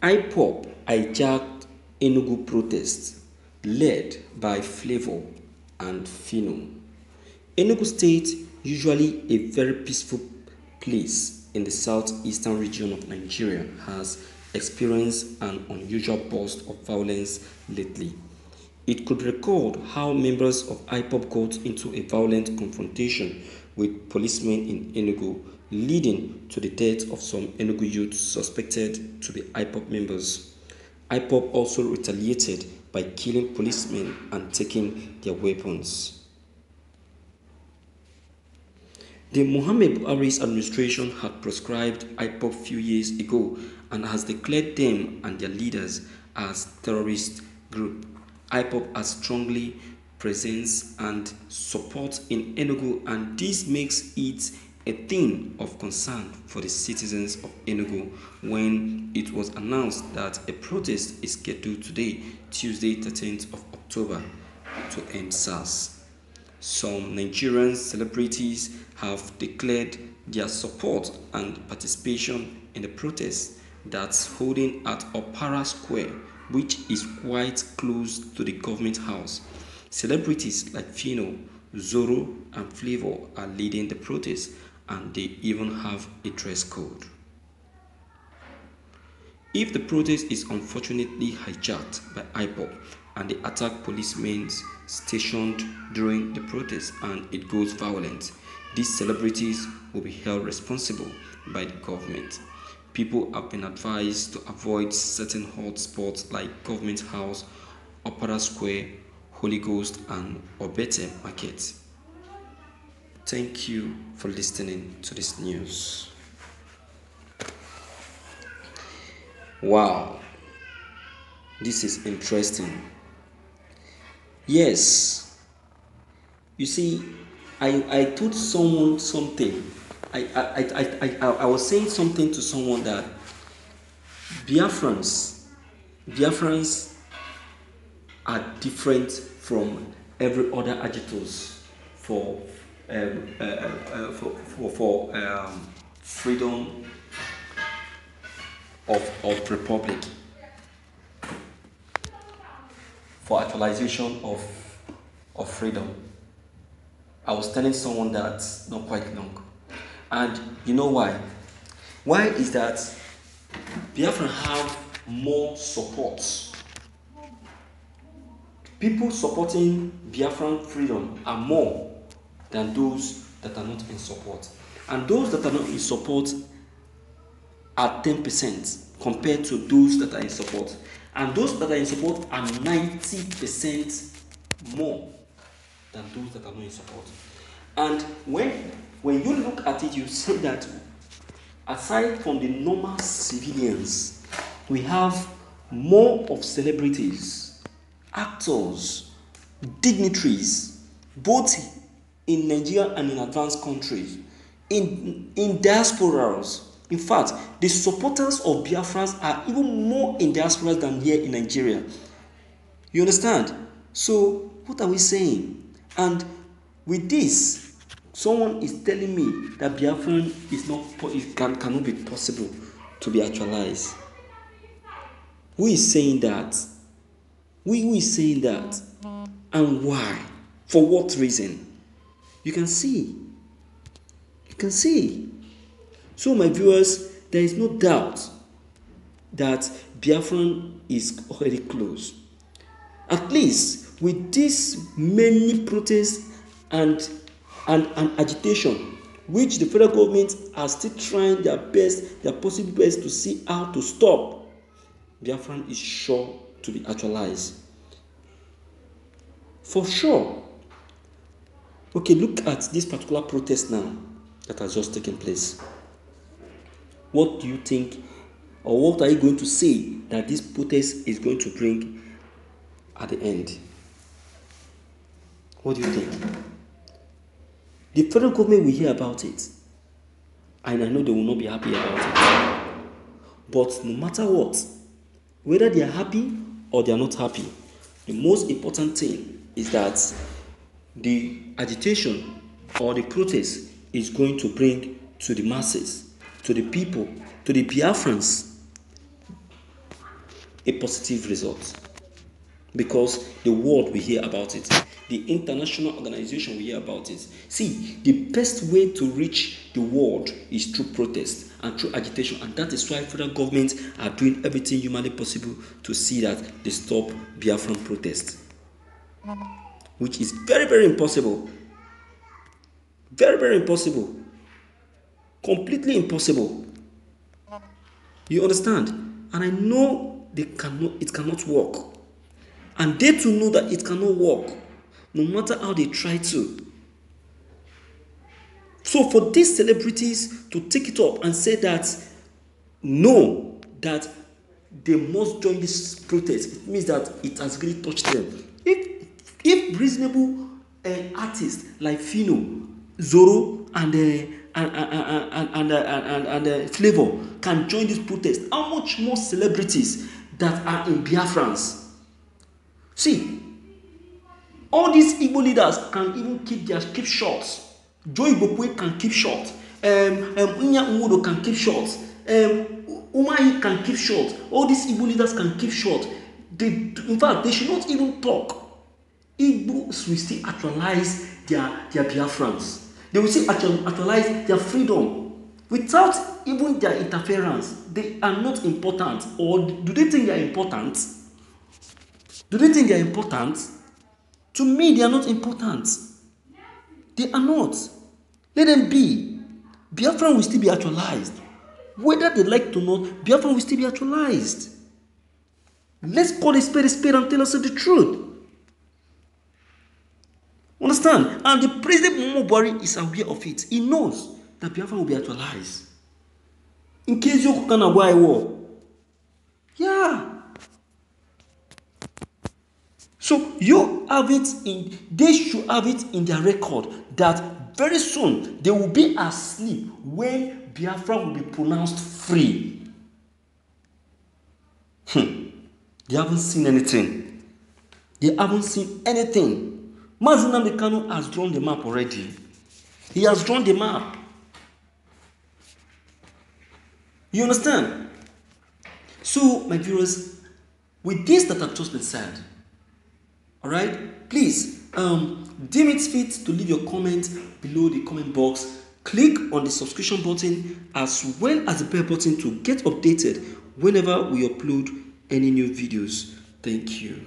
IPOB hijacked Enugu protests led by Flavour and Phyno. Enugu State, usually a very peaceful place in the southeastern region of Nigeria, has experienced an unusual burst of violence lately. It could record how members of IPOB got into a violent confrontation with policemen in Enugu, leading to the death of some Enugu youths suspected to be IPOB members. IPOB also retaliated by killing policemen and taking their weapons. The Muhammad Buhari's administration had proscribed IPOB few years ago and has declared them and their leaders as terrorist group. IPOB has strongly presence and support in Enugu, and this makes it a thing of concern for the citizens of Enugu when it was announced that a protest is scheduled today, Tuesday 13th of October, to end SARS. Some Nigerian celebrities have declared their support and participation in the protest that's holding at Opara Square, which is quite close to the government house. Celebrities like Phyno, Zoro, and Flavour are leading the protest, and they even have a dress code. If the protest is unfortunately hijacked by IPOB and they attack policemen stationed during the protest and it goes violent, these celebrities will be held responsible by the government. People have been advised to avoid certain hot spots like Government House, Opera Square, Holy Ghost, and Obete Market. Thank you for listening to this news. Wow, this is interesting. Yes, you see, I told someone something. I was saying something to someone that Biafrans are different from every other agitators for freedom of republic, for actualization of freedom. I was telling someone that not quite long. And you know why? Why is that Biafran have more support? People supporting Biafran freedom are more than those that are not in support. And those that are not in support are 10% compared to those that are in support. And those that are in support are 90% more than those that are not in support. And when you look at it, you see that aside from the normal civilians, we have more of celebrities, actors, dignitaries, both in Nigeria and in advanced countries, in diasporas. In fact, the supporters of Biafrans are even more in diasporas than here in Nigeria. You understand? So, what are we saying? And with this, someone is telling me that Biafran cannot be possible to be actualized. Who is saying that? Who is saying that? And why? For what reason? You can see. So, my viewers, there is no doubt that Biafran is already close. At least with these many protests and agitation, which the federal government are still trying their possible best to see how to stop, Biafran is sure to be actualized. For sure. Okay, look at this particular protest now that has just taken place. What do you think, or what are you going to say that this protest is going to bring at the end? What do you think? The federal government will hear about it, and I know they will not be happy about it. But no matter what, whether they are happy or they are not happy, the most important thing is that the agitation or the protest is going to bring to the masses, to the people, to the Biafrans, a positive result, because the world will hear about it. The international organization will hear about it. See, the best way to reach the world is through protest and through agitation, and that is why federal governments are doing everything humanly possible to see that they stop Biafran protest, which is very, very impossible. Very, very impossible. Completely impossible. You understand? And I know it cannot work. And they too know that it cannot work, no matter how they try to. So for these celebrities to take it up and say that no, that they must join this protest, it means that it has really touched them. If reasonable artists like Fino, Zoro, and Flavor can join this protest, how much more celebrities that are in Biafrans? See, all these Igbo leaders can even keep short. Joy Bokwe can keep short. Unya Nwodo can keep short. Umahi can keep short. All these Igbo leaders can keep short. In fact, they should not even talk. Igbos will still actualize their Biafrans. They will still actualize their freedom without even their interference. They are not important. Or do they think they are important? Do they think they are important? To me, they are not important. They are not. Let them be. Biafran will still be actualized. Whether they like to or not, Biafran will still be actualized. Let's call a spade and tell us the truth. Understand? And the President Muhammadu Buhari is aware of it. He knows that Biafran will be actualized. In case you can avoid war. Yeah. So you have it they should have it in their record that very soon they will be asleep when Biafra will be pronounced free. They haven't seen anything. They haven't seen anything. Mazi Nnamdi Kanu has drawn the map already. He has drawn the map. You understand? So, my viewers, with this that have just been said, all right, please deem it fit to leave your comment below the comment box. Click on the subscription button as well as the bell button to get updated whenever we upload any new videos. Thank you.